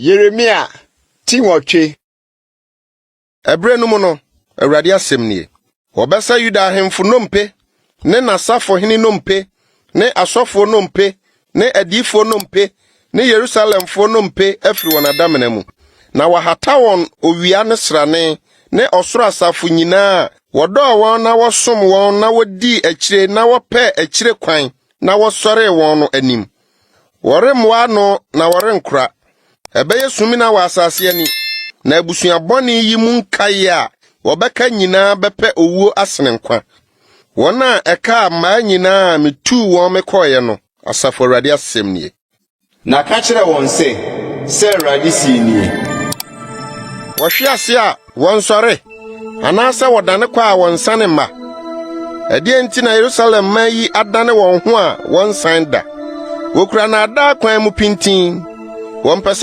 Yeremia Timothy Ebre no mu no Awurade asɛm nie. Wɔbɛsa Yuda ahemfo nompe, ne n'asafo hene nompe, ne asɔfo nompe, ne adiyifo nompe, ne Yerusalemfo nompe afiri wɔn adamena mu. Na wahata wɔn owia ne srane, ne ɔsoro asafo nyinaa. Wɔdɔɔ wɔn na wɔsom wɔn na wodi akyire na wɔpɛ akyire kwan na wɔsɔre wɔn no anim. Wɔremmoa no na wɔrenkora. Ɛbɛyɛ sumi na wɔ asase ani. Na abusuabɔne yi mu nkae a wɔbɛka nyinaa bɛpɛ owuo asene nkwa. Wɔn a ɛka mmaa nyinaa metuu wɔn mekɔɔeɛ no, Asafo Awurade asɛm nie. Na ka kyerɛ wɔn sɛ Awurade si nie. Wɔhwe ase a wɔnsɔre, anaasɛ wɔdane kɔ a wɔnsane mma. Ɛdeɛ nti na Yerusalem ma yi adane wɔn ho a wɔnsan da. Wokura nnaadaa kwan mu pintin. Wɔmpɛ sɛ